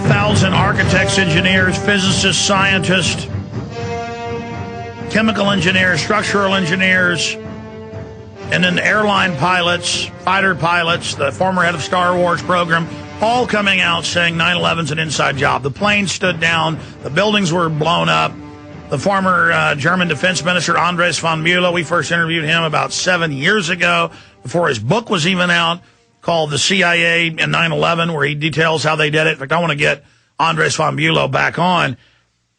1,000 architects, engineers, physicists, scientists, chemical engineers, structural engineers, and then airline pilots, fighter pilots, the former head of Star Wars program, all coming out saying 9/11's an inside job. The planes stood down. The buildings were blown up. The former German defense minister, Andres von Müller, we first interviewed him about 7 years ago, before his book was even out, called The CIA and 9/11, where he details how they did it. In fact, I want to get Andres von Müller back on.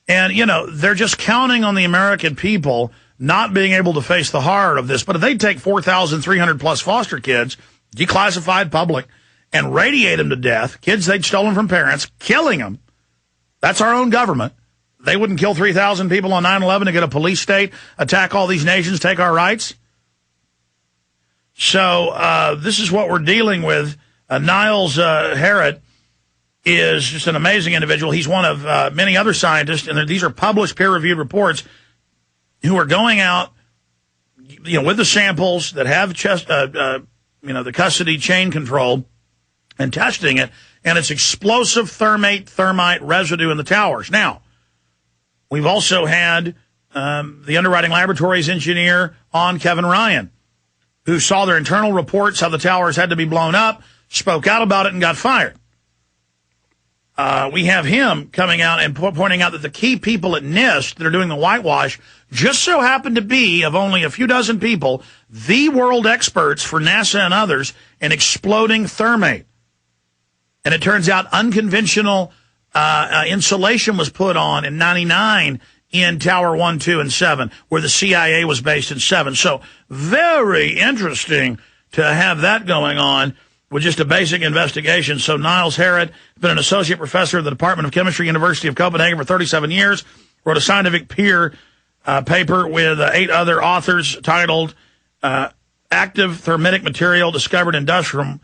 And, you know, they're just counting on the American people not being able to face the horror of this. But if they take 4,300 plus foster kids, declassified public, and radiate them to death, kids they'd stolen from parents, killing them, that's our own government. They wouldn't kill 3,000 people on 9/11 to get a police state, attack all these nations, take our rights. So this is what we're dealing with. Niels Harrit is just an amazing individual. He's one of many other scientists, and these are published peer-reviewed reports, who are going out, you know, with the samples that have the custody chain control and testing it, and it's explosive thermite residue in the towers. Now, we've also had the underwriting laboratories engineer on, Kevin Ryan, who saw their internal reports how the towers had to be blown up, spoke out about it, and got fired. We have him coming out and pointing out that the key people at NIST that are doing the whitewash just so happen to be, of only a few dozen people, the world experts for NASA and others in exploding thermite. And it turns out unconventional insulation was put on in 99 in Tower 1, 2, and 7, where the CIA was based in 7. So very interesting to have that going on with just a basic investigation. So Niels Harrit has been an associate professor of the Department of Chemistry, University of Copenhagen for 37 years, wrote a scientific peer paper with 8 other authors titled Active Thermitic Material Discovered in Dust from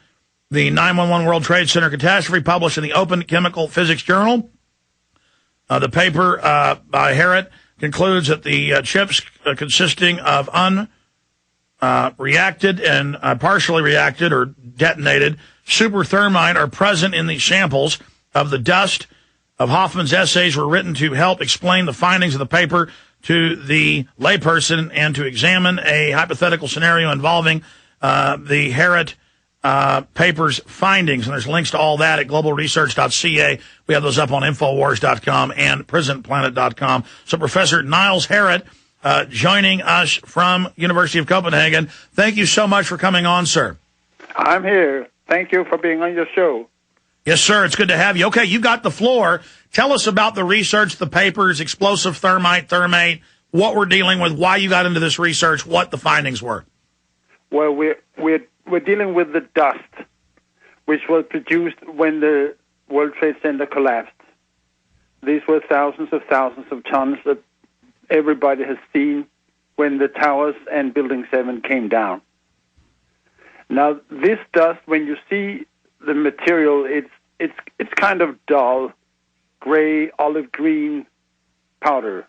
the 9/11 World Trade Center Catastrophe, published in the Open Chemical Physics Journal. The paper by Harrit concludes that the chips consisting of reacted and partially reacted or detonated super thermite are present in the samples of the dust of Hoffman's essays were written to help explain the findings of the paper to the layperson and to examine a hypothetical scenario involving the Harrit paper's findings. And there's links to all that at globalresearch.ca. We have those up on Infowars.com and PrisonPlanet.com. So Professor Niels Harrit, joining us from University of Copenhagen. Thank you so much for coming on, sir. I'm here. Thank you for being on your show. Yes, sir. It's good to have you. Okay, you got the floor. Tell us about the research, the papers, explosive thermite, what we're dealing with, why you got into this research, what the findings were. Well, we're dealing with the dust, which was produced when the World Trade Center collapsed. These were thousands of tons that everybody has seen when the towers and Building 7 came down. Now, this dust, when you see the material, it's kind of dull, gray, olive green powder.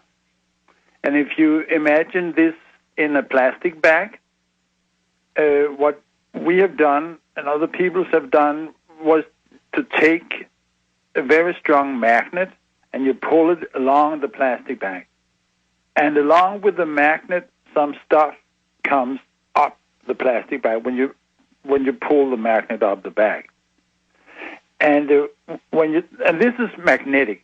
And if you imagine this in a plastic bag, what we have done and other people have done was to take a very strong magnet and you pull it along the plastic bag. And along with the magnet, some stuff comes up the plastic bag when you pull the magnet up the bag. And and this is magnetic.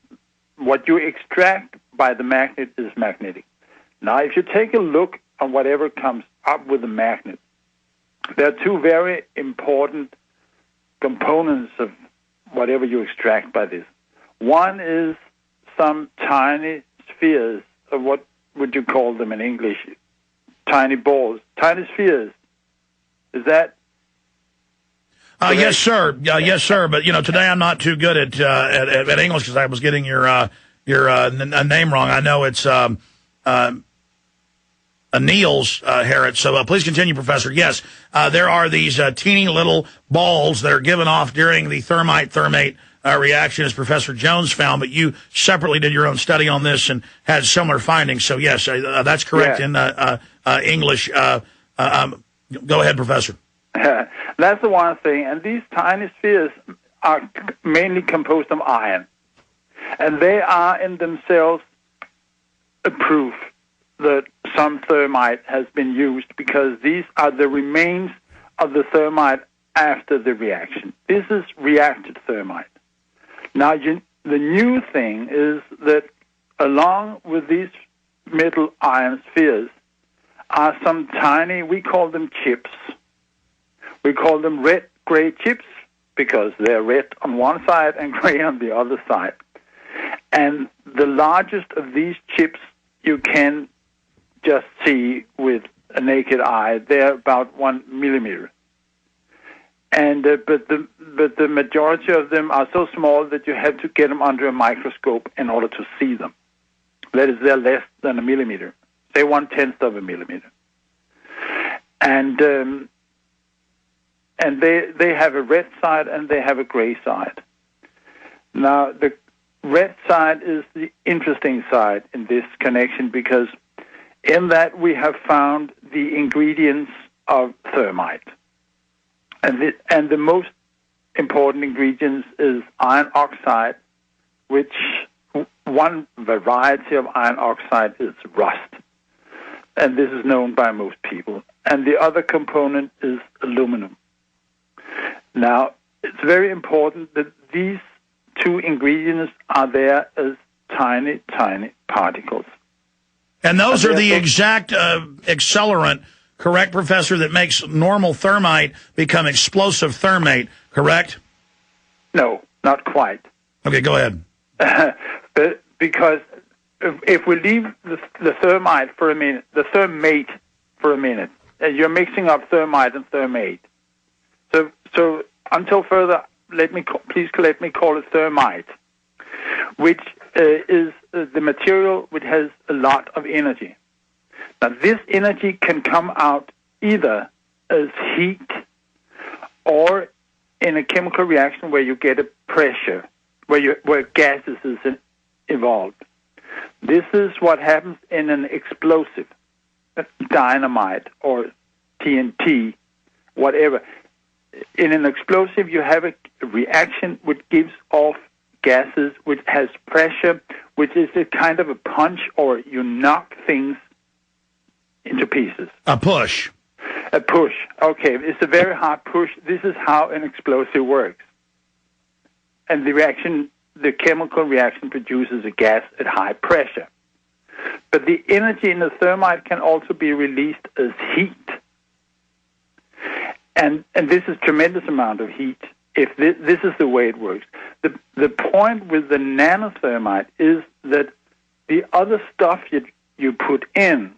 What you extract by the magnet is magnetic. Now, if you take a look on whatever comes up with the magnet, there are 2 very important components of whatever you extract by this. One is some tiny spheres, of what would you call them in English? Tiny balls, tiny spheres. Is that? Yes, sir. Yes, sir. But today I'm not too good at English because I was getting your name wrong. I know it's Niels Harrit. So please continue, Professor. Yes, there are these teeny little balls that are given off during the thermite reaction, as Professor Jones found. But you separately did your own study on this and had similar findings. So yes, that's correct in English. Go ahead, Professor. That's the one thing. And these tiny spheres are mainly composed of iron. And they are in themselves a proof that some thermite has been used, because these are the remains of the thermite after the reaction. This is reacted thermite. Now, the new thing is that along with these metal iron spheres are some tiny, we call them chips. We call them red-gray chips because they're red on one side and gray on the other side. And the largest of these chips you can just see with a naked eye. They're about 1 millimeter. And but the majority of them are so small that you have to get them under a microscope in order to see them. That is, they're less than a millimeter, say 1/10 of a millimeter. And they have a red side and they have a gray side. Now, the red side is the interesting side in this connection, because in that we have found the ingredients of thermite. And the most important ingredients is iron oxide, which one variety of iron oxide is rust. And this is known by most people. And the other component is aluminum. Now, it's very important that these two ingredients are there as tiny, tiny particles. And those are the exact accelerant, correct, Professor, that makes normal thermite become explosive thermate, correct? No, not quite. Okay, go ahead. But because if we leave the thermite for a minute, the thermate for a minute, you're mixing up thermite and thermate. So until further, please let me call it thermite, which is the material which has a lot of energy. Now, this energy can come out either as heat or in a chemical reaction where you get a pressure, where gases is involved. This is what happens in an explosive, dynamite or TNT, whatever. In an explosive, you have a reaction which gives off gases, which has pressure, which is a kind of a punch, or you knock things into pieces. A push. A push. Okay, it's a very hard push. This is how an explosive works. And the chemical reaction produces a gas at high pressure. But the energy in the thermite can also be released as heat. And this is tremendous amount of heat. If this is the way it works. The point with the nanothermite is that the other stuff you put in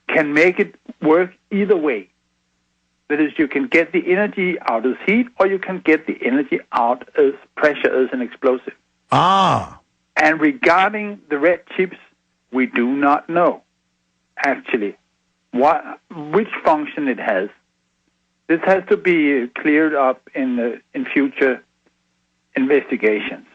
can make it work either way. That is, you can get the energy out as heat, or you can get the energy out as pressure, as an explosive. Ah. And regarding the red chips, we do not know, actually, which function it has. This has to be cleared up in future investigations.